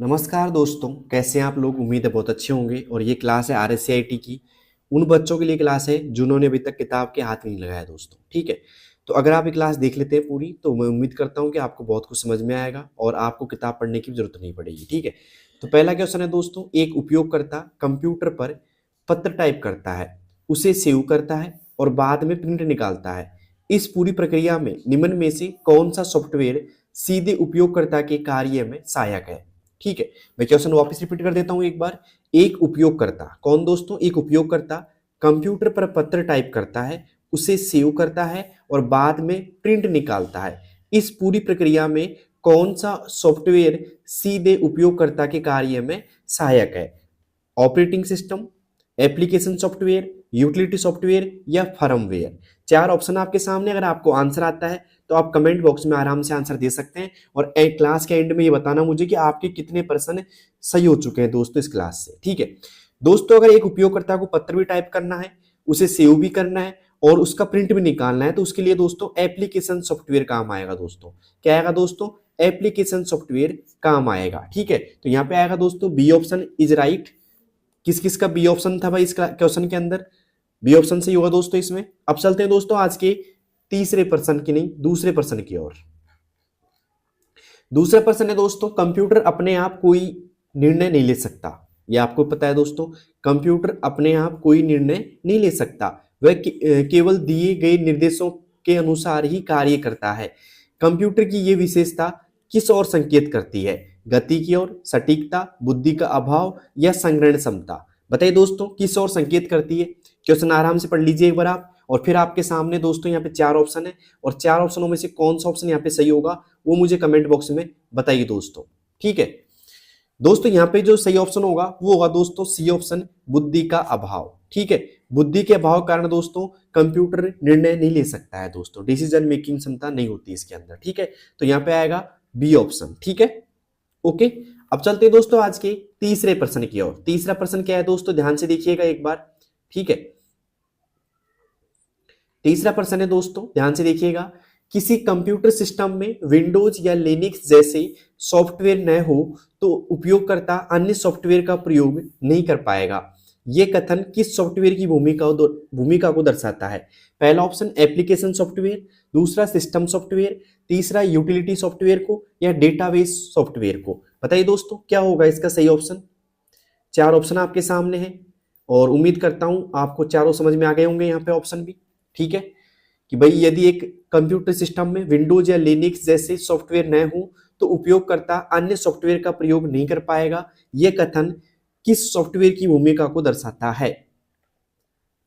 नमस्कार दोस्तों, कैसे हैं आप लोग। उम्मीद है बहुत अच्छे होंगे। और ये क्लास है RSCIT की उन बच्चों के लिए क्लास है जिन्होंने अभी तक किताब के हाथ नहीं लगाया दोस्तों। ठीक है, तो अगर आप ये क्लास देख लेते हैं पूरी तो मैं उम्मीद करता हूँ कि आपको बहुत कुछ समझ में आएगा और आपको किताब पढ़ने की जरूरत नहीं पड़ेगी। ठीक है, तो पहला क्वेश्चन है दोस्तों, एक उपयोगकर्ता कंप्यूटर पर पत्र टाइप करता है, उसे सेव करता है और बाद में प्रिंट निकालता है। इस पूरी प्रक्रिया में निम्न में से कौन सा सॉफ्टवेयर सीधे उपयोगकर्ता के कार्य में सहायक है। ठीक है, मैं क्वेश्चन वापस रिपीट कर देता हूं एक बार। एक उपयोगकर्ता, कौन दोस्तों, एक उपयोगकर्ता कंप्यूटर पर पत्र टाइप करता है, उसे सेव करता है और बाद में प्रिंट निकालता है। इस पूरी प्रक्रिया में कौन सा सॉफ्टवेयर सीधे उपयोगकर्ता के कार्य में सहायक है। Operating system, application software, utility software या फर्मवेयर। चार ऑप्शन आपके सामने। अगर आपको आंसर आता है तो आप कमेंट बॉक्स में आराम से आंसर दे सकते हैं और क्लास के एंड में ये बताना मुझे कि आपके कितने % सही हो चुके हैं दोस्तों इस क्लास से। ठीक है दोस्तों, अगर एक उपयोगकर्ता को पत्र भी टाइप करना है, उसे सेव भी करना है और उसका प्रिंट भी निकालना है तो उसके लिए दोस्तों एप्लीकेशन सॉफ्टवेयर काम आएगा दोस्तों। क्या आएगा दोस्तों? एप्लीकेशन सॉफ्टवेयर काम आएगा। ठीक है, तो यहाँ पे आएगा दोस्तों बी ऑप्शन इज राइट। किस किस का बी ऑप्शन था भाई इस क्वेश्चन के अंदर? बी ऑप्शन सही होगा दोस्तों इसमें। अब चलते हैं दोस्तों आज के तीसरे पर्सन की नहीं दूसरे पर्सन की ओर। दूसरा पर्सन है दोस्तों, कंप्यूटर अपने आप कोई निर्णय नहीं ले सकता। यह आपको पता है दोस्तों, कंप्यूटर अपने आप कोई निर्णय नहीं ले सकता। वह केवल दिए गए निर्देशों के अनुसार ही कार्य करता है। कंप्यूटर की यह विशेषता किस ओर संकेत करती है? गति की ओर, सटीकता, बुद्धि का अभाव या संग्रहण क्षमता। बताइए दोस्तों किस ओर संकेत करती है। क्वेश्चन आराम से पढ़ लीजिए एक बार आप। और फिर आपके सामने दोस्तों यहाँ पे चार ऑप्शन है और चार ऑप्शनों में से कौन सा ऑप्शन यहाँ पे सही होगा वो मुझे कमेंट बॉक्स में बताइए दोस्तों। ठीक है दोस्तों, यहाँ पे जो सही ऑप्शन होगा वो होगा दोस्तों सी ऑप्शन, बुद्धि का अभाव। ठीक है, बुद्धि के अभाव के कारण दोस्तों कंप्यूटर निर्णय नहीं ले सकता है दोस्तों, डिसीजन मेकिंग क्षमता नहीं होती इसके अंदर। ठीक है, तो यहाँ पे आएगा बी ऑप्शन। ठीक है, ओके। अब चलते हैं दोस्तों आज के तीसरे प्रश्न की ओर। तीसरा प्रश्न क्या है दोस्तों, ध्यान से देखिएगा एक बार। ठीक है, तीसरा प्रश्न है दोस्तों, ध्यान से देखिएगा। किसी कंप्यूटर सिस्टम में विंडोज या लिनक्स जैसे सॉफ्टवेयर न हो तो उपयोगकर्ता अन्य सॉफ्टवेयर का प्रयोग नहीं कर पाएगा। यह कथन किस सॉफ्टवेयर की भूमिका को दर्शाता है? पहला ऑप्शन एप्लीकेशन सॉफ्टवेयर, दूसरा सिस्टम सॉफ्टवेयर, तीसरा यूटिलिटी सॉफ्टवेयर को या डेटाबेस सॉफ्टवेयर को। बताइए दोस्तों क्या होगा इसका सही ऑप्शन। चार ऑप्शन आपके सामने हैं और उम्मीद करता हूं आपको चारों समझ में आ गए होंगे यहाँ पे ऑप्शन भी। ठीक है, कि भाई यदि एक कंप्यूटर सिस्टम में विंडोज या लिनक्स जैसे सॉफ्टवेयर न हो तो उपयोगकर्ता अन्य सॉफ्टवेयर का प्रयोग नहीं कर पाएगा। यह कथन किस सॉफ्टवेयर की भूमिका को दर्शाता है?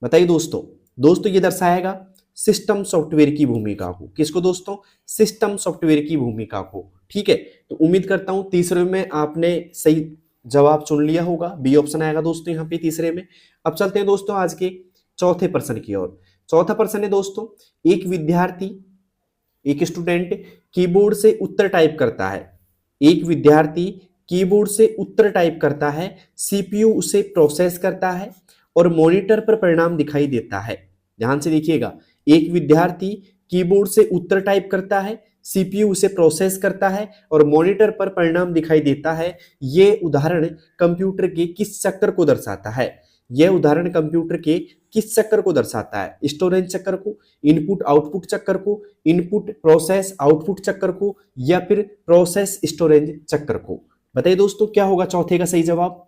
बताइए दोस्तों। दोस्तों ये दर्शाएगा सिस्टम सॉफ्टवेयर की भूमिका को। किसको दोस्तों? सिस्टम सॉफ्टवेयर की भूमिका को। ठीक है, तो उम्मीद करता हूं तीसरे में आपने सही जवाब चुन लिया होगा। बी ऑप्शन आएगा दोस्तों यहाँ पे तीसरे में। अब चलते हैं दोस्तों आज के चौथे प्रश्न की ओर। चौथा प्रश्न है दोस्तों, एक विद्यार्थी, एक स्टूडेंट कीबोर्ड से उत्तर टाइप करता है। एक विद्यार्थी कीबोर्ड से उत्तर टाइप करता है, सीपीयू उसे प्रोसेस करता है और मॉनिटर पर परिणाम दिखाई देता है। ध्यान से देखिएगा, एक विद्यार्थी कीबोर्ड से उत्तर टाइप करता है, सीपीयू उसे प्रोसेस करता है और मॉनिटर पर परिणाम दिखाई देता है। यह उदाहरण कंप्यूटर के किस चक्र को दर्शाता है? यह उदाहरण कंप्यूटर के किस चक्र को दर्शाता है? स्टोरेज चक्र को, इनपुट आउटपुट चक्र को, इनपुट प्रोसेस आउटपुट चक्र को या फिर प्रोसेस स्टोरेज चक्र को। बताइए दोस्तों क्या होगा चौथे का सही जवाब।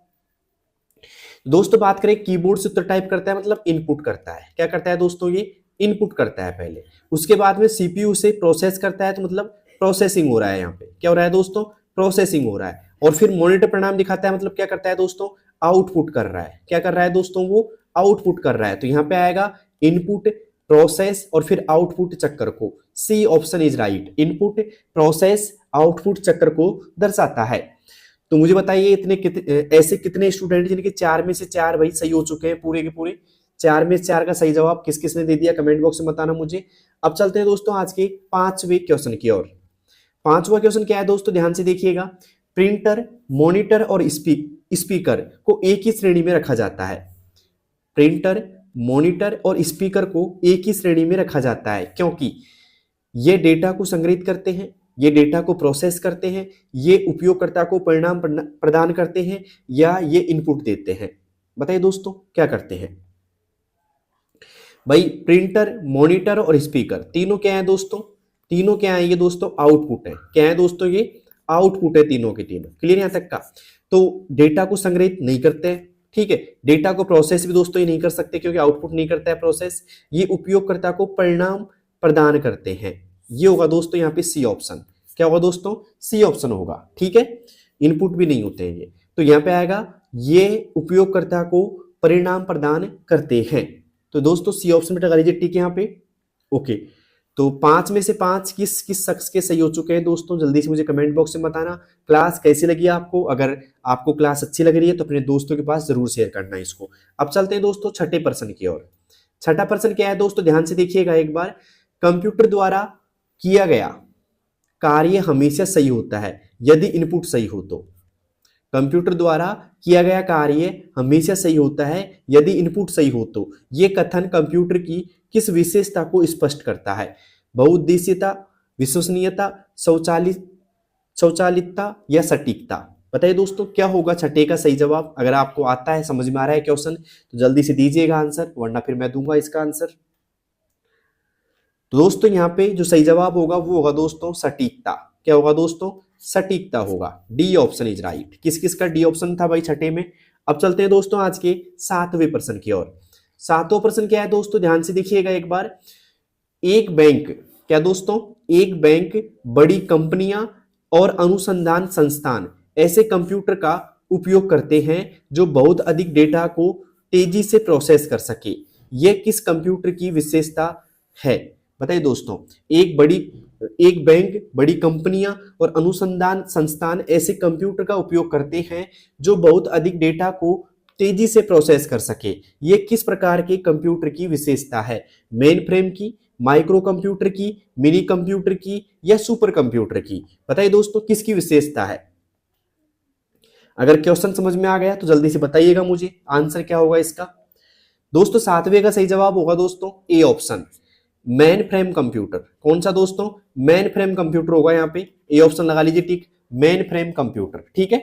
दोस्तों बात करें कीबोर्ड से उत्तर टाइप करता है मतलब इनपुट करता है। क्या करता है दोस्तों? ये इनपुट करता है पहले, उसके बाद में सीपीयू से प्रोसेस करता है तो मतलब प्रोसेसिंग हो रहा है। यहाँ पे क्या हो रहा है दोस्तों? प्रोसेसिंग हो रहा है। और फिर मॉनिटर परिणाम दिखाता है मतलब क्या करता है दोस्तों? आउटपुट कर रहा है। क्या कर रहा है दोस्तों? वो आउटपुट कर रहा है। तो यहाँ पे आएगा इनपुट, प्रोसेस और फिर आउटपुट चक्र को। C option is right, input process output चक्र को दर्शाता है। तो मुझे बताइए ऐसे कितने स्टूडेंट जिनके चार में से चार भाई सही हो चुके हैं, पूरे के पूरे चार में से चार का सही जवाब किस किसने दे दिया कमेंट बॉक्स में बताना मुझे। अब चलते हैं दोस्तों आज के पांचवें क्वेश्चन की ओर। पांचवा क्वेश्चन क्या है दोस्तों, ध्यान से देखिएगा। प्रिंटर, मॉनिटर और स्पीकर को एक ही श्रेणी में रखा जाता है। प्रिंटर, मॉनिटर और स्पीकर को एक ही श्रेणी में रखा जाता है क्योंकि ये डेटा को संग्रहित करते हैं, ये डेटा को प्रोसेस करते हैं, ये उपयोगकर्ता को परिणाम प्रदान करते हैं, या ये इनपुट देते हैं? बताइए दोस्तों क्या करते हैं भाई? प्रिंटर, मॉनिटर और स्पीकर तीनों क्या है दोस्तों? तीनों क्या है ये दोस्तों? आउटपुट है। क्या है दोस्तों? ये आउटपुट है तीनों के तीनों। क्लियर यहां तक का? तो डेटा को संग्रहित नहीं करते हैं, ठीक है। डेटा को प्रोसेस भी दोस्तों ये नहीं कर सकते क्योंकि आउटपुट नहीं करता है प्रोसेस। ये उपयोगकर्ता को परिणाम प्रदान करते हैं। ये होगा दोस्तों यहाँ पे सी ऑप्शन। क्या होगा दोस्तों? सी ऑप्शन होगा, ठीक है। इनपुट भी नहीं होते हैं ये, तो यहाँ पे आएगा ये उपयोगकर्ता को परिणाम प्रदान करते हैं। तो दोस्तों सी ऑप्शन पे लगा लीजिए टिक यहाँ पे। ओके, तो 5 में से 5 किस किस शख्स के सही हो चुके हैं दोस्तों? जल्दी से मुझे कमेंट बॉक्स में बताना। क्लास कैसी लगी आपको? अगर आपको क्लास अच्छी लग रही है तो अपने दोस्तों के पास जरूर शेयर करना है इसको। अब चलते हैं दोस्तों छठे प्रश्न की ओर। छठा प्रश्न क्या है दोस्तों? ध्यान से देखिएगा एक बार। कंप्यूटर द्वारा किया गया कार्य हमेशा सही होता है यदि इनपुट सही हो तो। कंप्यूटर द्वारा किया गया कार्य हमेशा सही होता है यदि इनपुट सही हो तो। यह कथन कंप्यूटर की किस विशेषता को स्पष्ट करता है? बहुउद्देशीयता, विश्वसनीयता, स्वचालितता या सटीकता? बताइए दोस्तों क्या होगा छठे का सही जवाब? अगर आपको आता है, समझ में आ रहा है क्वेश्चन, तो जल्दी से दीजिएगा आंसर, वरना फिर मैं दूंगा इसका आंसर। तो दोस्तों यहाँ पे जो सही जवाब होगा वो होगा दोस्तों सटीकता। क्या होगा दोस्तों? सटीकता होगा। D option is right. किस किस का डी ऑप्शन था भाई छठे में? अब चलते हैं दोस्तों आज के 7वें प्रश्न की ओर। 7वां प्रश्न क्या है दोस्तों? ध्यान से देखिएगा एक बार। एक बैंक, क्या दोस्तों? एक बैंक, बड़ी कंपनियां और अनुसंधान संस्थान ऐसे कंप्यूटर का उपयोग करते हैं जो बहुत अधिक डेटा को तेजी से प्रोसेस कर सके। यह किस कंप्यूटर की विशेषता है? बताइए दोस्तों। एक बैंक, बड़ी कंपनियां और अनुसंधान संस्थान ऐसे कंप्यूटर का उपयोग करते हैं जो बहुत अधिक डेटा को तेजी से प्रोसेस कर सके। ये किस प्रकार के कंप्यूटर की विशेषता है? मेन फ्रेम की, माइक्रो कंप्यूटर की, मिनी कंप्यूटर की या सुपर कंप्यूटर की? बताइए दोस्तों किसकी विशेषता है? अगर क्वेश्चन समझ में आ गया तो जल्दी से बताइएगा मुझे आंसर क्या होगा इसका। दोस्तों 7वें का सही जवाब होगा दोस्तों A option, main frame computer. कौन सा दोस्तों? मेन फ्रेम कंप्यूटर होगा यहाँ पे। ए ऑप्शन लगा लीजिए टिक, मेन फ्रेम कंप्यूटर, ठीक है।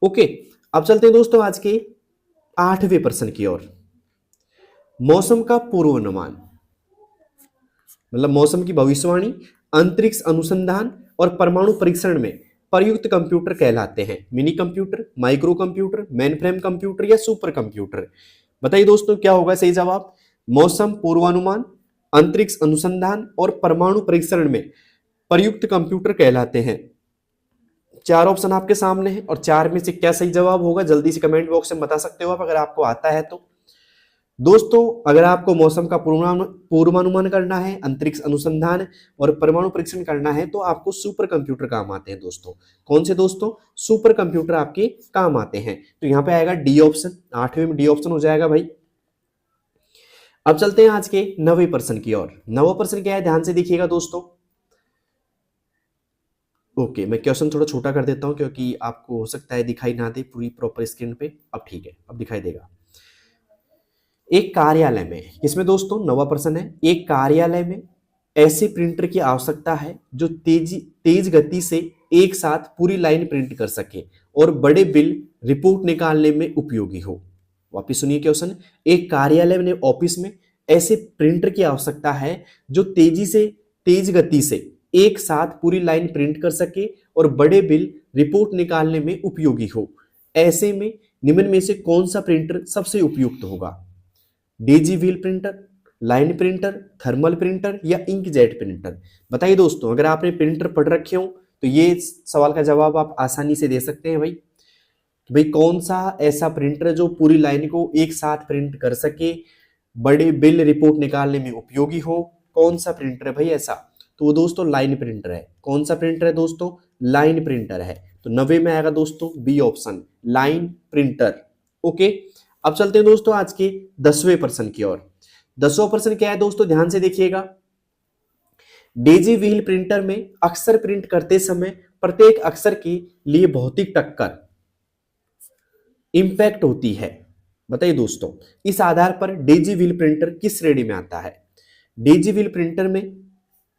ओके, अब चलते हैं दोस्तों आज के 8वें प्रश्न की ओर। मौसम का पूर्वानुमान, मतलब मौसम की भविष्यवाणी, अंतरिक्ष अनुसंधान और परमाणु परीक्षण में प्रयुक्त कंप्यूटर कहलाते हैं? Mini computer, micro computer, main frame computer या सुपर कंप्यूटर? बताइए दोस्तों क्या होगा सही जवाब? मौसम पूर्वानुमान, अंतरिक्ष अनुसंधान और परमाणु परीक्षण में प्रयुक्त कंप्यूटर कहलाते हैं। 4 ऑप्शन आपके सामने हैं और 4 में से क्या सही जवाब होगा जल्दी से कमेंट बॉक्स में बता सकते हो आप अगर आपको आता है तो। दोस्तों अगर आपको मौसम का पूर्वानुमान करना है, अंतरिक्ष अनुसंधान और परमाणु परीक्षण करना है तो आपको सुपर कंप्यूटर काम आते हैं दोस्तों। कौन से दोस्तों? सुपर कंप्यूटर आपके काम आते हैं। तो यहाँ पे आएगा डी ऑप्शन, 8वें में डी ऑप्शन हो जाएगा भाई। अब चलते हैं आज के 9वें प्रश्न की ओर। 9वां प्रश्न क्या है? ध्यान से देखिएगा दोस्तों। ओके, मैं क्वेश्चन थोड़ा छोटा कर देता हूं क्योंकि आपको हो सकता है दिखाई ना दे पूरी प्रॉपर स्क्रीन पे। अब ठीक है, अब दिखाई देगा। एक कार्यालय में, इसमें दोस्तों 9वां प्रश्न है, एक कार्यालय में ऐसे प्रिंटर की आवश्यकता है जो तेज गति से एक साथ पूरी लाइन प्रिंट कर सके और बड़े बिल रिपोर्ट निकालने में उपयोगी हो। वापिस सुनिए क्वेश्चन। एक कार्यालय में, ऑफिस में ऐसे प्रिंटर की आवश्यकता है जो तेज गति से एक साथ पूरी लाइन प्रिंट कर सके और बड़े बिल रिपोर्ट निकालने में उपयोगी हो। ऐसे में निम्न में से कौन सा प्रिंटर सबसे उपयुक्त होगा? Daisy wheel printer, line printer, thermal printer या इंकजेट प्रिंटर? बताइए दोस्तों अगर आपने प्रिंटर पढ़ रखे हो तो ये सवाल का जवाब आप आसानी से दे सकते हैं भाई कौन सा ऐसा प्रिंटर जो पूरी लाइन को एक साथ प्रिंट कर सके, बड़े बिल रिपोर्ट निकालने में उपयोगी हो? कौन सा प्रिंटर है भाई ऐसा? तो वो दोस्तों लाइन प्रिंटर है। कौन सा प्रिंटर है दोस्तों? लाइन प्रिंटर है। तो 90 में आएगा दोस्तों B option, line printer. Okay, अब चलते हैं दोस्तों आज के 10वें प्रश्न की ओर। 10वां प्रश्न क्या है दोस्तों? ध्यान से देखिएगा। डेजी व्हील प्रिंटर में अक्षर प्रिंट करते समय प्रत्येक अक्षर के लिए भौतिक टक्कर इंपैक्ट होती है। बताइए दोस्तों इस आधार पर डेजी व्हील प्रिंटर किस श्रेणी में आता है? डेजी व्हील प्रिंटर में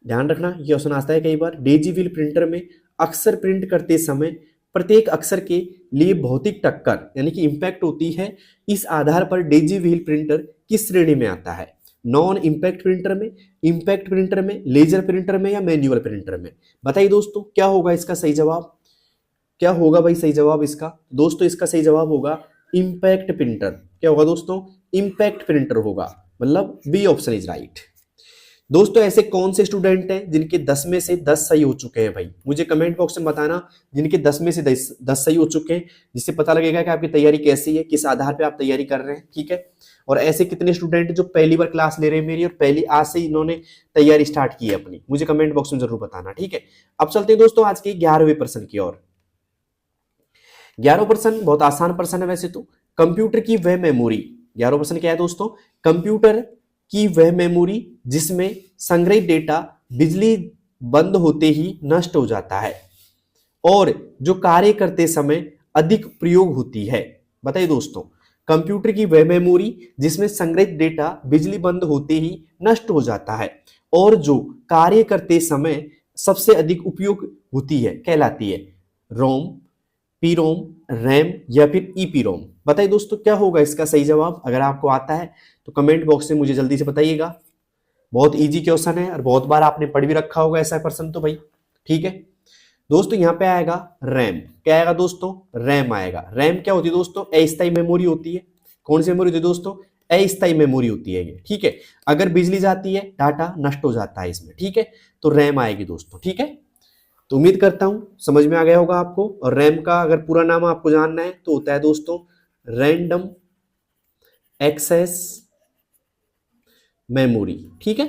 ध्यान रखना, ये क्वेश्चन आता है कई बार। डेजी व्हील प्रिंटर में अक्षर प्रिंट करते समय प्रत्येक अक्षर के लिए भौतिक टक्कर यानी कि इंपैक्ट होती है, इस आधार पर डेजी व्हील प्रिंटर किस श्रेणी में आता है? नॉन इंपैक्ट प्रिंटर में, इंपैक्ट प्रिंटर में, लेजर प्रिंटर में या मैन्युअल प्रिंटर में? बताइए दोस्तों क्या होगा इसका सही जवाब, क्या होगा भाई सही जवाब इसका? दोस्तों इसका सही जवाब होगा इंपैक्ट प्रिंटर। क्या होगा दोस्तों? इंपैक्ट प्रिंटर होगा, मतलब बी ऑप्शन इज राइट। दोस्तों ऐसे कौन से स्टूडेंट हैं जिनके 10 में से 10 सही हो चुके हैं भाई? मुझे कमेंट बॉक्स में बताना जिनके 10 में से 10 सही हो चुके हैं, जिससे पता लगेगा कि आपकी तैयारी कैसी है, किस आधार पे आप तैयारी कर रहे हैं, ठीक है। और ऐसे कितने स्टूडेंट जो पहली बार क्लास ले रहे हैं मेरी और पहली आज से इन्होंने तैयारी स्टार्ट की है अपनी, मुझे कमेंट बॉक्स में जरूर बताना, ठीक है। अब चलते हैं दोस्तों आज के 11वें प्रश्न की ओर। 11वां प्रश्न बहुत आसान प्रश्न है वैसे तो। कंप्यूटर की वह मेमोरी, 11वां प्रश्न क्या है दोस्तों? कंप्यूटर की वह मेमोरी जिसमें संग्रहित डेटा बिजली बंद होते ही नष्ट हो जाता है और जो कार्य करते समय अधिक प्रयोग होती है। बताइए दोस्तों, कंप्यूटर की वह मेमोरी जिसमें संग्रहित डेटा बिजली बंद होते ही नष्ट हो जाता है और जो कार्य करते समय सबसे अधिक उपयोग होती है, कहलाती है रोम, पी रोम, रैम या फिर ईपी रोम? बताइए दोस्तों क्या होगा इसका सही जवाब? अगर आपको आता है तो कमेंट बॉक्स में मुझे जल्दी से बताइएगा। बहुत इजी क्वेश्चन है और बहुत बार आपने पढ़ भी रखा होगा ऐसा प्रश्न तो भाई, ठीक है। दोस्तों यहाँ पे आएगा रैम। क्या आएगा दोस्तों? रैम आएगा। रैम क्या होती है दोस्तों? अस्थायी मेमोरी होती है। कौन सी मेमोरी होती है दोस्तों? अस्थायी मेमोरी होती है ये, ठीक है। अगर बिजली जाती है डाटा नष्ट हो जाता है इसमें, ठीक है। तो रैम आएगी दोस्तों, ठीक है। तो उम्मीद करता हूं समझ में आ गया होगा आपको। और रैम का अगर पूरा नाम आपको जानना है तो होता है दोस्तों रैंडम एक्सेस मेमोरी, ठीक है।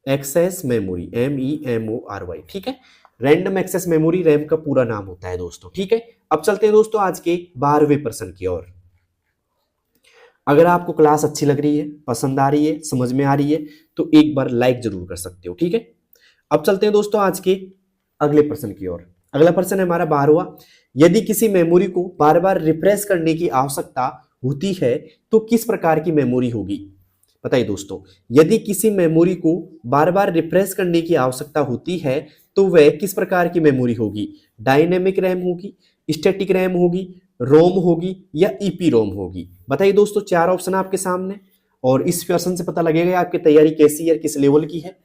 एक्सेस मेमोरी, MEMORY, ठीक है। रैंडम एक्सेस मेमोरी रैम का पूरा नाम होता है दोस्तों, ठीक है। अब चलते हैं दोस्तों आज के 12वें प्रश्न की ओर। अगर आपको क्लास अच्छी लग रही है, पसंद आ रही है, समझ में आ रही है तो एक बार लाइक जरूर कर सकते हो, ठीक है। अब चलते हैं दोस्तों आज के अगले प्रश्न की ओर। अगला प्रश्न है हमारा 12वां। यदि किसी मेमोरी को बार बार रिफ्रेश करने की आवश्यकता होती है तो किस प्रकार की मेमोरी होगी? बताइए दोस्तों, यदि किसी मेमोरी को बार बार रिफ्रेश करने की आवश्यकता होती है तो वह किस प्रकार की मेमोरी होगी? डायनेमिक रैम होगी, स्टैटिक रैम होगी, रोम होगी या ईपी रोम होगी? बताइए दोस्तों, चार ऑप्शन आपके सामने और इस क्वेश्चन से पता लगेगा आपकी तैयारी कैसी है, किस लेवल की है।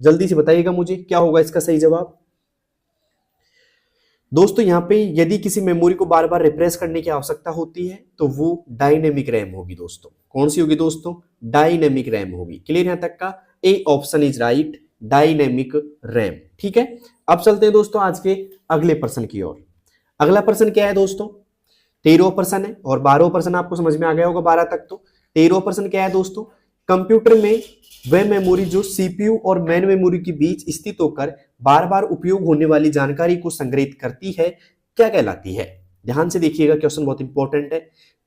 जल्दी से बताइएगा मुझे क्या होगा इसका सही जवाब। दोस्तों यहाँ पे यदि किसी मेमोरी को बार बार रिफ्रेश करने की आवश्यकता होती है तो वो डायनेमिक रैम होगी दोस्तों। कौन सी होगी दोस्तों? डायनेमिक रैम होगी। क्लियर यहां तक का? A option is right, dynamic RAM, ठीक है। अब चलते हैं दोस्तों आज के अगले प्रश्न की ओर। अगला प्रश्न क्या है दोस्तों? 13वां प्रश्न है और 12वां प्रश्न आपको समझ में आ गया होगा 12 तक तो। 13वां प्रश्न क्या है दोस्तों? कंप्यूटर में वह मेमोरी जो सीपीयू और मेन मेमोरी के बीच स्थित होकर बार बार उपयोग होने वाली जानकारी को संग्रहित करती है, क्या कहलाती है? ध्यान से देखिएगा, क्वेश्चन बहुत इंपॉर्टेंट है।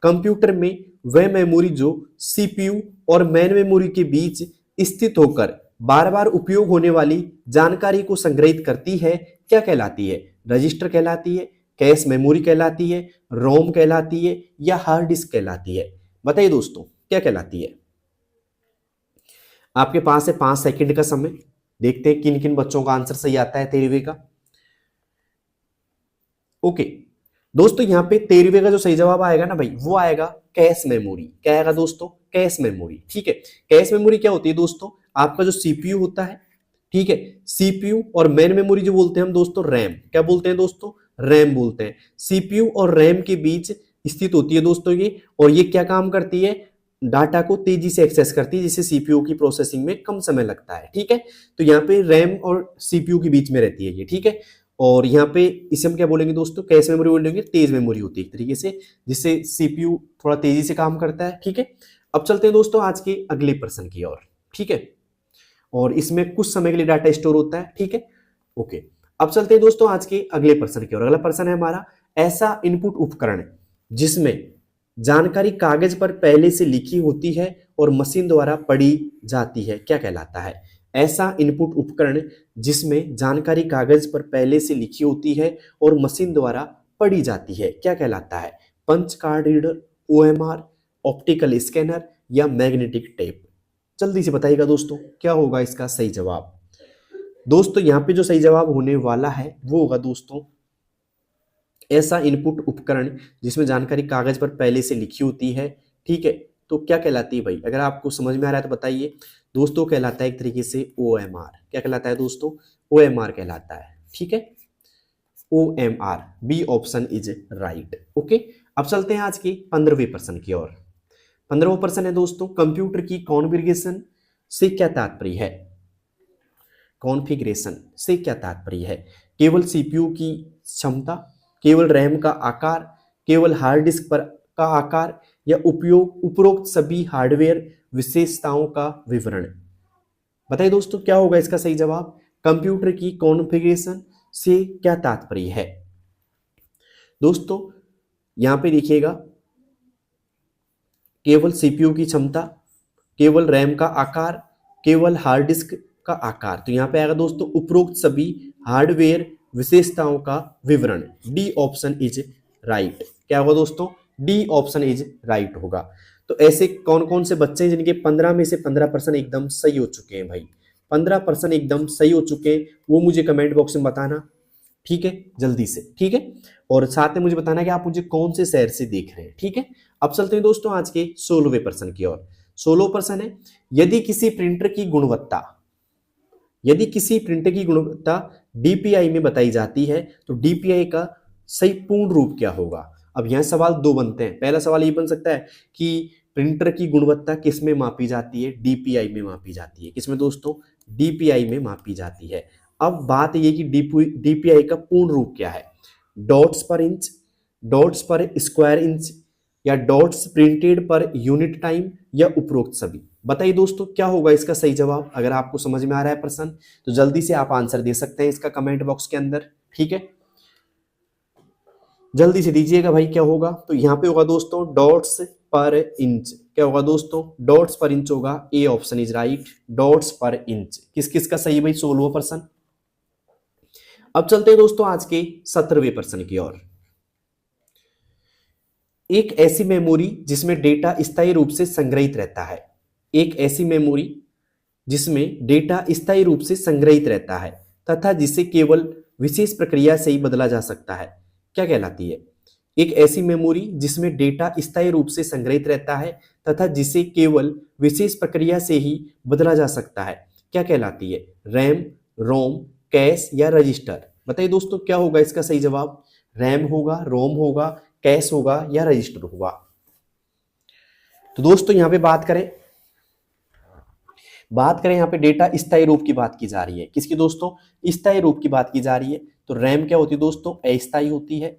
कंप्यूटर में वह मेमोरी जो सीपीयू और मेन मेमोरी के बीच स्थित होकर बार बार उपयोग होने वाली जानकारी को संग्रहित करती है, क्या कहलाती है? रजिस्टर कहलाती है, कैश मेमोरी कहलाती है, रोम कहलाती है या हार्ड डिस्क कहलाती है? बताइए दोस्तों क्या कहलाती है? आपके पास है 5 सेकंड का समय। देखते हैं किन किन बच्चों का आंसर सही आता है 13वें का। ओके दोस्तों, यहाँ पे 13वें का जो सही जवाब आएगा ना भाई, वो आएगा कैश मेमोरी। क्या आएगा दोस्तों? कैश मेमोरी, ठीक है। कैश मेमोरी क्या होती है दोस्तों? आपका जो सीपीयू होता है, ठीक है, सीपीयू और मेन मेमोरी जो बोलते हैं हम दोस्तों रैम, क्या बोलते हैं दोस्तों? रैम बोलते हैं। सीपीयू और रैम के बीच स्थित होती है दोस्तों ये, और ये क्या काम करती है? डाटा को तेजी से एक्सेस करती है, जिससे सीपीयू की प्रोसेसिंग में कम समय लगता है, ठीक है। तो यहाँ पे रैम और सीपीयू के बीच में रहती है ये, ठीक है। और यहाँ पे इसे हम क्या बोलेंगे दोस्तों? कैश मेमोरी बोलेंगे, तेज मेमोरी होती है एक तरीके से, जिससे सीपीयू थोड़ा तेजी से काम करता है, ठीक है। अब चलते हैं दोस्तों आज के अगले प्रश्न की ओर, ठीक है। और इसमें कुछ समय के लिए डाटा स्टोर होता है, ठीक है। ओके, अब चलते हैं दोस्तों आज के अगले प्रश्न की ओर। अगला प्रश्न है हमारा, ऐसा इनपुट उपकरण जिसमें जानकारी कागज पर पहले से लिखी होती है और मशीन द्वारा पढ़ी जाती है, क्या कहलाता है? ऐसा इनपुट उपकरण जिसमें जानकारी कागज पर पहले से लिखी होती है और मशीन द्वारा पढ़ी जाती है, क्या कहलाता है? Punch card reader, OMR, optical scanner या मैग्नेटिक टेप? जल्दी से बताइएगा दोस्तों क्या होगा इसका सही जवाब। दोस्तों यहाँ पे जो सही जवाब होने वाला है वो होगा दोस्तों ऐसा इनपुट उपकरण जिसमें जानकारी कागज पर पहले से लिखी होती है। ठीक है, तो क्या कहलाती है भाई? अगर आपको समझ में आ रहा है तो बताइए दोस्तों। कहलाता है एक तरीके से OMR। क्या कहलाता है दोस्तों? OMR कहलाता है। ठीक है, OMR, B option is right. Okay, अब चलते हैं आज के 15वें प्रश्न की ओर। 15वां प्रश्न है दोस्तों, कंप्यूटर की कॉन्फ़िगरेशन से क्या तात्पर्य है? कॉन्फ़िगरेशन से क्या तात्पर्य है? केवल CPU की क्षमता, केवल रैम का आकार, केवल हार्ड डिस्क पर का आकार, या उपरोक्त सभी हार्डवेयर विशेषताओं का विवरण? बताइए दोस्तों क्या होगा इसका सही जवाब? कंप्यूटर की कॉन्फ़िगरेशन से क्या तात्पर्य है? दोस्तों यहां पे देखिएगा, केवल CPU की क्षमता, केवल रैम का आकार, केवल हार्ड डिस्क का आकार। तो यहां पे आएगा दोस्तों उपरोक्त सभी हार्डवेयर विशेषताओं का विवरण। D option is right. क्या होगा दोस्तों? डी ऑप्शन इज राइट होगा। तो ऐसे कौन कौन से बच्चे हैं जिनके 15 में से 15% एकदम सही हो चुके हैं भाई? 15% एकदम सही हो चुके हैं वो मुझे कमेंट बॉक्स में बताना। ठीक है, जल्दी से। ठीक है, और साथ में मुझे बताना कि आप मुझे कौन से शहर से देख रहे हैं। ठीक है, अब चलते हैं दोस्तों आज के 16वें प्रश्न की ओर। 16वां प्रश्न है, यदि किसी प्रिंटर की गुणवत्ता DPI में बताई जाती है तो DPI का सही पूर्ण रूप क्या होगा? अब यह सवाल दो बनते हैं। पहला सवाल ये बन सकता है कि प्रिंटर की गुणवत्ता किस में मापी जाती है? DPI में मापी जाती है। किसमें दोस्तों? DPI में मापी जाती है। अब बात ये कि DPI का पूर्ण रूप क्या है? डॉट्स पर इंच, डॉट्स पर स्क्वायर इंच, या dots printed per unit time, या उपरोक्त सभी? बताइए दोस्तों क्या होगा इसका सही जवाब? अगर आपको समझ में आ रहा है प्रश्न तो जल्दी से आप आंसर दे सकते हैं इसका कमेंट बॉक्स के अंदर। ठीक है, जल्दी से दीजिएगा भाई क्या होगा। तो यहां पे होगा दोस्तों डॉट्स पर इंच। क्या होगा दोस्तों? डॉट्स पर इंच होगा। A option is right, dots पर इंच। किस किस का सही भाई? 16वां प्रश्न। अब चलते हैं दोस्तों आज के 17वें प्रश्न की ओर। एक ऐसी मेमोरी जिसमें डेटा स्थायी रूप से संग्रहित रहता है। एक ऐसी मेमोरी जिसमें डेटा स्थायी रूप से संग्रहित रहता है तथा जिसे केवल विशेष प्रक्रिया से ही बदला जा सकता है, क्या कहलाती है? एक ऐसी मेमोरी जिसमें डेटा स्थायी रूप से संग्रहित रहता है तथा जिसे केवल विशेष प्रक्रिया से ही बदला जा सकता है, क्या कहलाती है? रैम, रोम, कैश, या रजिस्टर? बताइए दोस्तों क्या होगा इसका सही जवाब? रैम होगा, रोम होगा, कैश होगा, या रजिस्टर होगा? तो दोस्तों यहां पे बात करें यहाँ पे डेटा स्थायी रूप की बात की जा रही है। किसकी दोस्तों? स्थायी रूप की बात की जा रही है। तो रैम क्या होती है दोस्तों? अस्थायी होती है।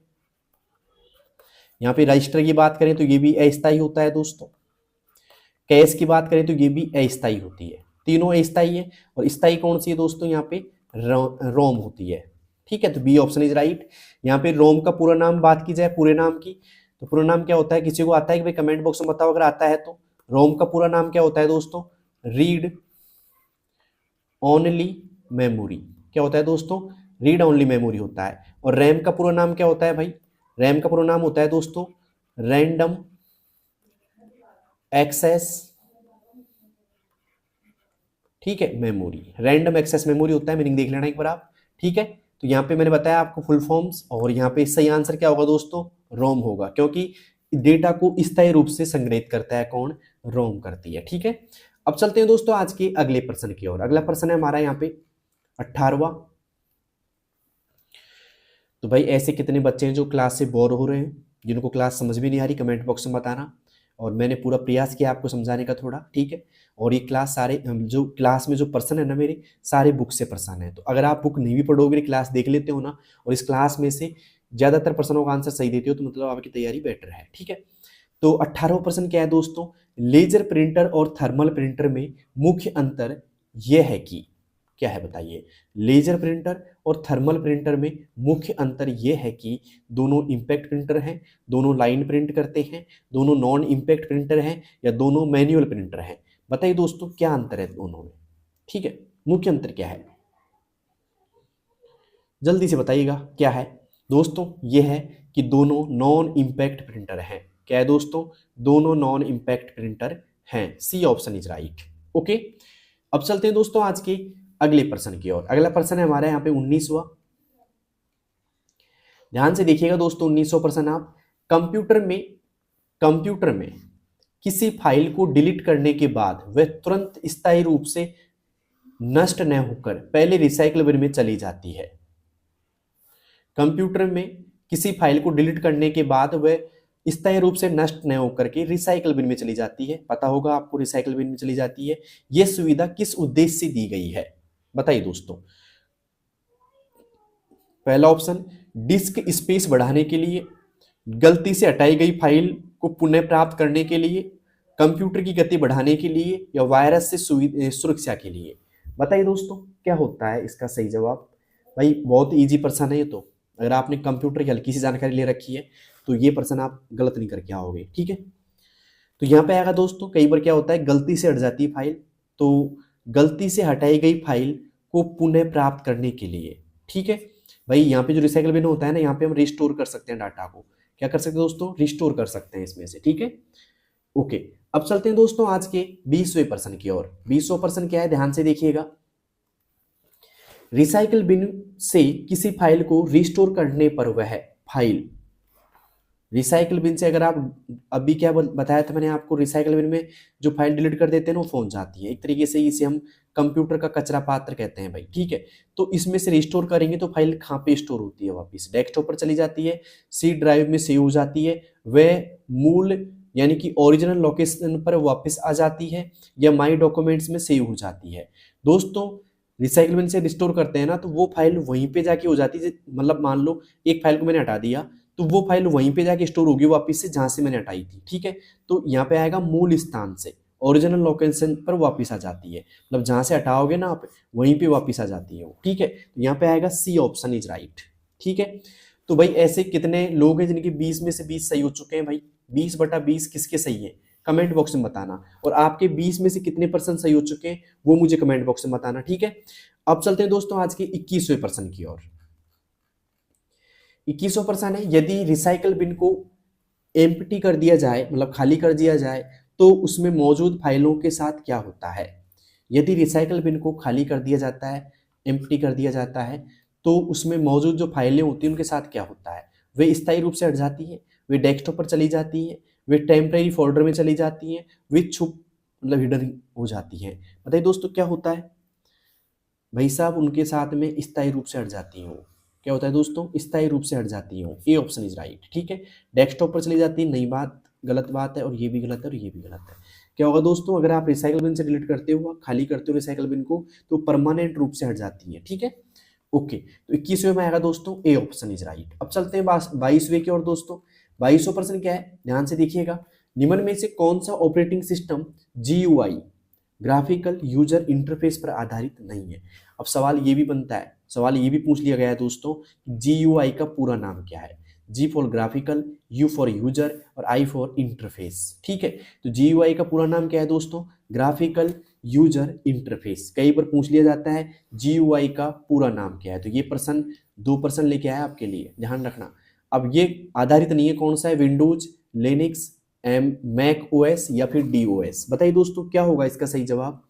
यहाँ पे रजिस्टर की बात करें तो ये भी अस्थायी होता है दोस्तों। कैश की बात करें तो ये भी अस्थायी होती है। तीनों अस्थायी है। और स्थायी कौन सी है दोस्तों? यहाँ पे रोम होती है। ठीक है, तो बी ऑप्शन इज राइट। यहाँ पे रोम का पूरा नाम बात की जाए, पूरे नाम की, तो पूरा नाम क्या होता है? किसी को आता है कि भाई कमेंट बॉक्स में बताओ अगर आता है तो। रोम का पूरा नाम क्या होता है दोस्तों? Read only memory. क्या होता है दोस्तों? रीड ओनली मेमोरी होता है। और रैम का पूरा नाम क्या होता है भाई? रैम का पूरा नाम होता है दोस्तों रैंडम एक्सेस, ठीक है, मेमोरी। रैंडम एक्सेस मेमोरी होता है। मीनिंग देख लेना एक बार आप। ठीक है, तो यहाँ पे मैंने बताया आपको फुल फॉर्म्स, और यहाँ पे सही आंसर क्या होगा दोस्तों? रोम होगा, क्योंकि डेटा को स्थायी रूप से संग्रहित करता है कौन? रोम करती है। ठीक है, अब चलते हैं दोस्तों आज के अगले प्रश्न की ओर। अगला प्रश्न है हमारा यहाँ पे 18वां। तो भाई ऐसे कितने बच्चे हैं जो क्लास से बोर हो रहे हैं, जिनको क्लास समझ भी नहीं आ रही? कमेंट बॉक्स में बताना। और मैंने पूरा प्रयास किया आपको समझाने का थोड़ा। ठीक है, और ये क्लास सारे जो क्लास में जो पर्सन है ना मेरे, सारे बुक से पर्सन है। तो अगर आप बुक नहीं भी पढ़ोगे, क्लास देख लेते हो ना, और इस क्लास में से ज्यादातर प्रश्नों का आंसर सही देते हो, तो मतलब आपकी तैयारी बेटर है। ठीक है, तो 18वां प्रश्न क्या है दोस्तों? लेजर प्रिंटर और थर्मल प्रिंटर में मुख्य अंतर यह है कि, क्या है बताइए? लेजर प्रिंटर और थर्मल प्रिंटर में मुख्य अंतर यह है कि दोनों इंपैक्ट प्रिंटर हैं, दोनों लाइन प्रिंट करते हैं, दोनों नॉन इंपैक्ट प्रिंटर हैं, या दोनों मैनुअल प्रिंटर हैं? बताइए दोस्तों क्या अंतर है दोनों में? ठीक है, मुख्य अंतर क्या है? जल्दी से बताइएगा क्या है दोस्तों? यह है कि दोनों नॉन इंपैक्ट प्रिंटर हैं। क्या है दोस्तों? दोनों नॉन इंपैक्ट प्रिंटर हैं। C option is right. Okay, अब चलते हैं दोस्तों आज के अगले प्रश्न की ओर। अगला प्रश्न है हमारा यहाँ पे 19वां। ध्यान से देखिएगा दोस्तों, 19वां प्रश्न आप कंप्यूटर में किसी फाइल को डिलीट करने के बाद वह तुरंत स्थायी रूप से नष्ट न होकर पहले रिसाइकल बिन में चली जाती है। कंप्यूटर में किसी फाइल को डिलीट करने के बाद वह स्थायी रूप से नष्ट न होकर के रिसाइकल बिन में चली जाती है। पता होगा आपको, रिसाइकल बिन में चली जाती है। यह सुविधा किस उद्देश्य से दी गई है, बताइए दोस्तों। पहला ऑप्शन, डिस्क स्पेस बढ़ाने के लिए, गलती से हटाई गई फाइल को पुनः प्राप्त करने के लिए, कंप्यूटर की गति बढ़ाने के लिए, या वायरस से सुरक्षा के लिए। बताइए दोस्तों क्या होता है इसका सही जवाब। भाई बहुत इजी प्रश्न है ये तो, अगर आपने कंप्यूटर की हल्की सी जानकारी ले रखी है तो ये प्रश्न आप गलत नहीं करके आओगे, ठीक है। तो यहाँ पे आएगा दोस्तों, कई बार क्या होता है गलती से हट जाती है फाइल, तो गलती से हटाई गई फाइल को पुनः प्राप्त करने के लिए, ठीक है। भाई यहाँ पे जो रिसाइकल बिन होता है ना, यहाँ पे हम रिस्टोर कर सकते हैं डाटा को। क्या कर सकते हैं दोस्तों, रिस्टोर कर सकते हैं इसमें से, ठीक है। ओके, अब चलते हैं दोस्तों आज के 20वें प्रश्न की ओर। 20वां प्रश्न क्या है, ध्यान से देखिएगा। रिसाइकल बिन से किसी फाइल को रिस्टोर करने पर वह फाइल, रिसाइकल बिन से अगर आप, अभी क्या बताया था मैंने आपको, रिसाइकल बिन में जो फाइल डिलीट कर देते हैं ना वो पहुंच जाती है। एक तरीके से इसे हम कंप्यूटर का कचरा पात्र कहते हैं भाई, ठीक है। तो इसमें से रिस्टोर करेंगे तो फाइल कहाँ पे स्टोर होती है, वापस डेस्कटॉप पर चली जाती है, सी ड्राइव में सेव हो जाती है, वह मूल यानी कि ओरिजिनल लोकेशन पर वापस आ जाती है, या माई डॉक्यूमेंट्स में सेव हो जाती है। दोस्तों रिसाइकल बिन से रिस्टोर करते हैं ना, तो वो फाइल वहीं पे जाके हो जाती है। मतलब मान लो एक फाइल को मैंने हटा दिया, तो वो फाइल वहीं पे जाके स्टोर होगी वापस से जहां से मैंने हटाई थी, ठीक है। तो यहाँ पे आएगा मूल स्थान से, ओरिजिनल लोकेशन पर वापस आ जाती है, मतलब जहां से हटाओगे ना आप वहीं पे वापस आ जाती है वो, ठीक है। तो यहाँ पे आएगा सी ऑप्शन इज राइट, ठीक है। तो भाई ऐसे कितने लोग हैं जिनके 20 में से 20 सही हो चुके हैं भाई, 20/20 किसके सही है कमेंट बॉक्स में बताना, और आपके 20 में से कितने परसेंट सही हो चुके हैं वो मुझे कमेंट बॉक्स में बताना, ठीक है। अब चलते हैं दोस्तों आज के 21वें प्रश्न की ओर। 21वां प्रश्न है, यदि रिसाइकल बिन को एम्प्टी कर दिया जाए, मतलब खाली कर दिया जाए, तो उसमें मौजूद फाइलों के साथ क्या होता है। यदि रिसाइकल बिन को खाली कर दिया जाता है, एम्प्टी कर दिया जाता है, तो उसमें मौजूद जो फाइलें होती हैं उनके साथ क्या होता है। वे स्थायी रूप से हट जाती है, वे डेस्कटॉप पर चली जाती है, वे टेम्परेरी फोल्डर में चली जाती हैं, वे छुप मतलब हिडन हो जाती हैं। बताइए दोस्तों क्या होता है। भाई साहब उनके साथ में स्थायी रूप से हट जाती हैं। क्या होता है दोस्तों, स्थायी रूप से हट जाती हैं। ए ऑप्शन इज राइट, ठीक है। डेस्कटॉप पर चली जाती है, नई बात, गलत बात है, और ये भी गलत है और ये भी गलत है। क्या होगा दोस्तों, अगर आप रिसाइकल बिन से डिलीट करते हो, खाली करते हो रिसाइकल बिन को, तो परमानेंट रूप से हट जाती है, ठीक है। ओके, तो 21वें में आएगा दोस्तों ए ऑप्शन इज राइट। अब चलते हैं 22वें की ओर दोस्तों। 22वां प्रश्न क्या है, ध्यान से देखिएगा। निम्न में से कौन सा operating system GUI graphical user interface पर आधारित नहीं है। अब सवाल ये भी बनता है, सवाल ये भी पूछ लिया गया है दोस्तों, GUI का पूरा नाम क्या है। G for graphical, U for user और I फॉर इंटरफेस, ठीक है। तो GUI का पूरा नाम क्या है दोस्तों, ग्राफिकल यूजर इंटरफेस। कई बार पूछ लिया जाता है GUI का पूरा नाम क्या है, तो ये प्रश्न 2% लेके आया आपके लिए, ध्यान रखना। अब ये आधारित नहीं है, कौन सा है, विंडोज, लिनक्स, मैक OS या फिर DOS। बताइए दोस्तों क्या होगा इसका सही जवाब।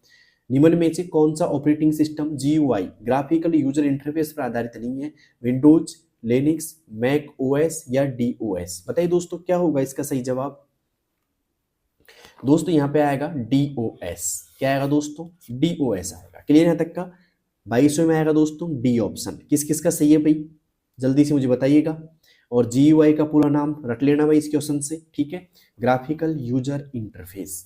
निम्न में से कौन सा operating system GUI graphical user interface पर आधारित नहीं है, विंडोज, लिनक्स, मैक OS या DOS। बताइए दोस्तों क्या होगा इसका सही जवाब। दोस्तों यहाँ पे आएगा DOS। क्या आएगा दोस्तों, DOS आएगा। क्लियर यहाँ तक का। 22वें में आएगा दोस्तों डी ऑप्शन। किस किस का सही है भाई, जल्दी से मुझे बताइएगा। और GUI का पूरा नाम रट लेना भाई इस क्वेश्चन से, ठीक है, ग्राफिकल यूजर इंटरफेस।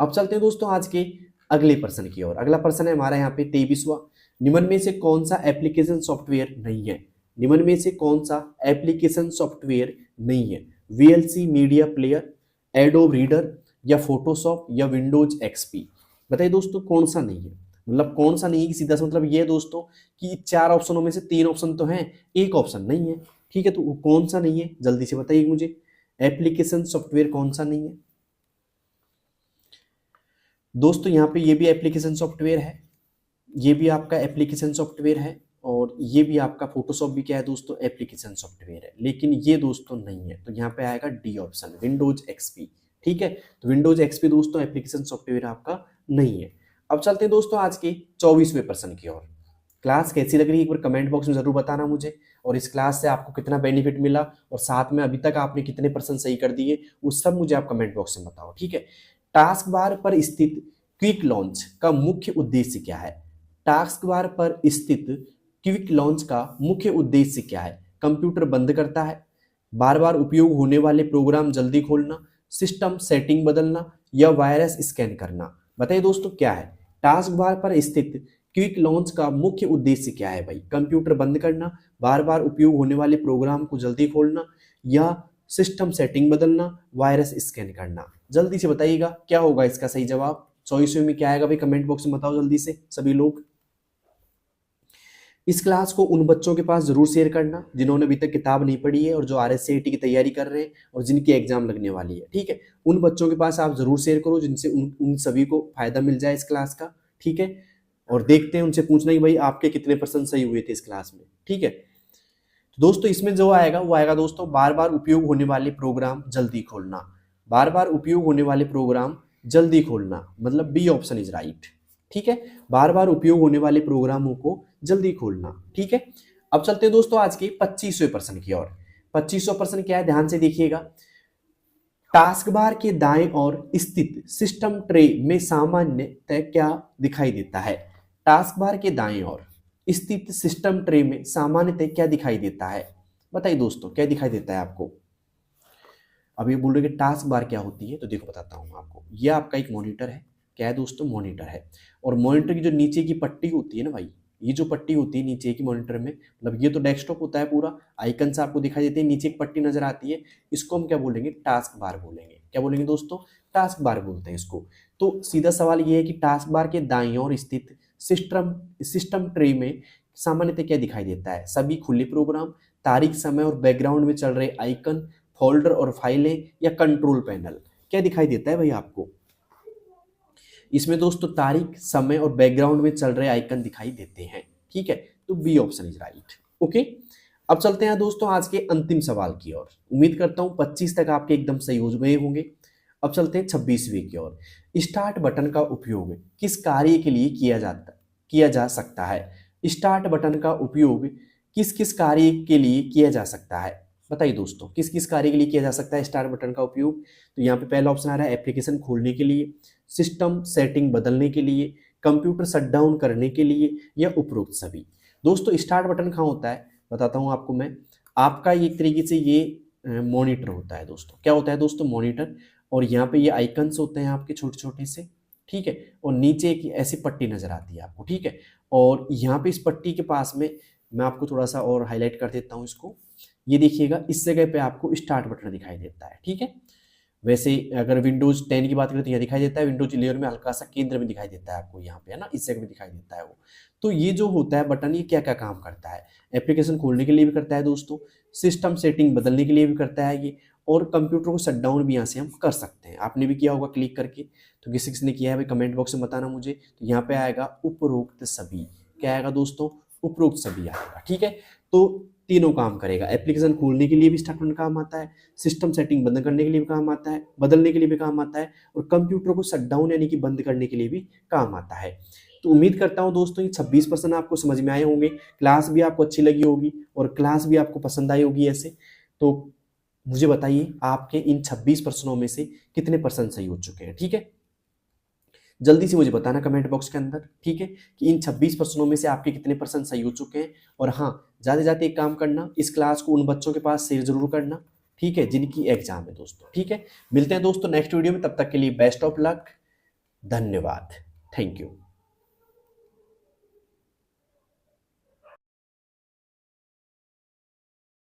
अब चलते हैं दोस्तों आज के अगले प्रश्न की ओर। अगला प्रश्न है हमारा यहाँ पे 23वां। निम्न में से कौन सा एप्लीकेशन सॉफ्टवेयर नहीं है। निम्न में से कौन सा एप्लीकेशन सॉफ्टवेयर नहीं है, VLC media player, adobe reader या फोटोशॉप या विंडोज XP। बताइए दोस्तों कौन सा नहीं है, मतलब कौन सा नहीं है, सीधा सा मतलब ये है दोस्तों कि 4 ऑप्शनों में से 3 ऑप्शन तो हैं, एक ऑप्शन नहीं है, ठीक है। तो वो कौन सा नहीं है जल्दी से बताइए मुझे, एप्लीकेशन सॉफ्टवेयर कौन सा नहीं है। दोस्तों यहाँ पे ये भी एप्लीकेशन सॉफ्टवेयर है, ये भी आपका एप्लीकेशन सॉफ्टवेयर है, और ये भी आपका फोटोशॉप भी क्या है दोस्तों, एप्लीकेशन सॉफ्टवेयर है, लेकिन ये दोस्तों नहीं है। तो यहाँ पे आएगा डी ऑप्शन, विंडोज XP, ठीक है। तो विंडोज XP दोस्तों एप्लीकेशन सॉफ्टवेयर आपका नहीं है। अब चलते हैं दोस्तों आज के 24वें प्रश्न की ओर। क्लास कैसी लग रही है एक बार कमेंट बॉक्स में जरूर बताना मुझे, और इस क्लास से आपको कितना बेनिफिट मिला और साथ में अभी तक आपने कितने प्रश्न सही कर दिए वो सब मुझे आप कमेंट बॉक्स में बताओ, ठीक है। टास्क बार पर स्थित क्विक लॉन्च का मुख्य उद्देश्य क्या है? टास्क बार पर स्थित क्विक लॉन्च का मुख्य उद्देश्य क्या है? कंप्यूटर बंद करता है, बार बार उपयोग होने वाले प्रोग्राम जल्दी खोलना, सिस्टम सेटिंग बदलना, या वायरस स्कैन करना। बताइए दोस्तों क्या है? टास्क बार पर स्थित क्विक लॉन्च का मुख्य उद्देश्य क्या है भाई? कंप्यूटर बंद करना, बार बार उपयोग होने वाले प्रोग्राम को जल्दी खोलना, या सिस्टम सेटिंग बदलना, वायरस स्कैन करना। जल्दी से बताइएगा क्या होगा इसका सही जवाब। चॉइस में क्या आएगा भाई? कमेंट बॉक्स में बताओ जल्दी से सभी लोग। इस क्लास को उन बच्चों के पास जरूर शेयर करना जिन्होंने अभी तक किताब नहीं पढ़ी है और जो RSCET की तैयारी कर रहे हैं और जिनकी एग्जाम लगने वाली है, ठीक है। उन बच्चों के पास आप जरूर शेयर करो जिनसे उन सभी को फायदा मिल जाए इस क्लास का, ठीक है। और देखते हैं, उनसे पूछना कि भाई आपके कितने % सही हुए थे इस क्लास में, ठीक है। तो दोस्तों इसमें जो आएगा वो आएगा दोस्तों बार बार उपयोग होने वाले प्रोग्राम जल्दी खोलना। बार बार उपयोग होने वाले प्रोग्राम जल्दी खोलना, मतलब बी ऑप्शन इज राइट, ठीक है। बार बार उपयोग होने वाले प्रोग्रामों को जल्दी खोलना, ठीक है। अब चलते हैं दोस्तों आज के 25वें प्रश्न की ओर। 25वां प्रश्न क्या है, ध्यान से देखिएगा। टास्क बार के दाएं ओर स्थित सिस्टम ट्रे में सामान्यतः क्या दिखाई देता है? टास्क बार के दाएं ओर स्थित सिस्टम ट्रे में सामान्यतः क्या दिखाई देता है? बताइए दोस्तों क्या दिखाई देता है आपको? अब ये बोल रहे कि टास्क बार क्या होती है, तो देखो बताता हूँ आपको। यह आपका एक मॉनिटर है, क्या है दोस्तों? मॉनिटर है। और मॉनिटर की जो नीचे की पट्टी होती है ना भाई, ये जो पट्टी होती है नीचे की मॉनिटर में, मतलब ये तो डेस्कटॉप होता है पूरा, आइकन से आपको दिखाई देते हैं, नीचे एक पट्टी नजर आती है, इसको हम क्या बोलेंगे? टास्क बार बोलेंगे। क्या बोलेंगे दोस्तों? टास्क बार बोलते हैं इसको। तो सीधा सवाल ये है कि टास्क बार के दाईं ओर स्थित सिस्टम ट्रे में सामान्यतः क्या दिखाई देता है? सभी खुले प्रोग्राम, तारीख, समय और बैकग्राउंड में चल रहे आइकन, फोल्डर और फाइलें, या कंट्रोल पैनल। क्या दिखाई देता है भाई आपको? इसमें दोस्तों तारीख, समय और बैकग्राउंड में चल रहे आइकन दिखाई देते हैं, ठीक है। तो B option is right, okay. अब चलते हैं दोस्तों आज के अंतिम सवाल की ओर। उम्मीद करता हूं 25 तक आपके एकदम सही हो गए होंगे। अब चलते हैं 26वें की ओर। स्टार्ट बटन का उपयोग किस कार्य के लिए किया जा सकता है? स्टार्ट बटन का उपयोग किस किस कार्य के लिए किया जा सकता है? बताइए दोस्तों किस किस कार्य के लिए किया जा सकता है स्टार्ट बटन का उपयोग? तो यहाँ पे पहला ऑप्शन आ रहा है एप्लीकेशन खोलने के लिए, सिस्टम सेटिंग बदलने के लिए, कंप्यूटर शटडाउन करने के लिए, या उपरोक्त सभी। दोस्तों स्टार्ट बटन कहाँ होता है बताता हूँ आपको मैं। आपका एक तरीके से ये मॉनिटर होता है दोस्तों। क्या होता है दोस्तों? मॉनिटर। और यहाँ पे ये आइकन्स होते हैं आपके छोटे छोटे से, ठीक है। और नीचे एक ऐसी पट्टी नजर आती है आपको, ठीक है। और यहाँ पे इस पट्टी के पास में मैं आपको थोड़ा सा और हाईलाइट कर देता हूँ इसको। ये देखिएगा इस जगह पे आपको स्टार्ट बटन दिखाई देता है, ठीक है। वैसे अगर विंडोज 10 की बात करें तो यहाँ दिखाई देता है, विंडोज 11 में हल्का सा केंद्र में दिखाई देता है आपको, यहाँ पे है ना, इस जगह में दिखाई देता है वो। तो ये जो होता है बटन, ये क्या क्या काम करता है? एप्लीकेशन खोलने के लिए भी करता है दोस्तों, सिस्टम सेटिंग बदलने के लिए भी करता है ये, और कंप्यूटर को शटडाउन भी यहाँ से हम कर सकते हैं। आपने भी किया होगा क्लिक करके, तो किसी किसी ने किया है भाई कमेंट बॉक्स में बताना मुझे। तो यहाँ पे आएगा उपरोक्त सभी। क्या आएगा दोस्तों? उपरोक्त सभी आएगा, ठीक है। तो तीनों काम करेगा। एप्लीकेशन खोलने के लिए भी स्टार्ट बटन काम आता है, सिस्टम सेटिंग बंद करने के लिए भी काम आता है, बदलने के लिए भी काम आता है, और कंप्यूटर को शटडाउन यानी कि बंद करने के लिए भी काम आता है। तो उम्मीद करता हूं दोस्तों ये 26% आपको समझ में आए होंगे, क्लास भी आपको अच्छी लगी होगी और क्लास भी आपको पसंद आई होगी ऐसे। तो मुझे बताइए आपके इन 26 प्रश्नों में से कितने % सही हो चुके हैं, ठीक है। जल्दी से मुझे बताना कमेंट बॉक्स के अंदर, ठीक है, कि इन 26 प्रश्नों में से आपके कितने % सही हो चुके हैं। और हाँ, जाते जाते एक काम करना, इस क्लास को उन बच्चों के पास शेयर जरूर करना, ठीक है, जिनकी एग्जाम है दोस्तों, ठीक है। मिलते हैं दोस्तों नेक्स्ट वीडियो में, तब तक के लिए बेस्ट ऑफ लक, धन्यवाद, थैंक यू।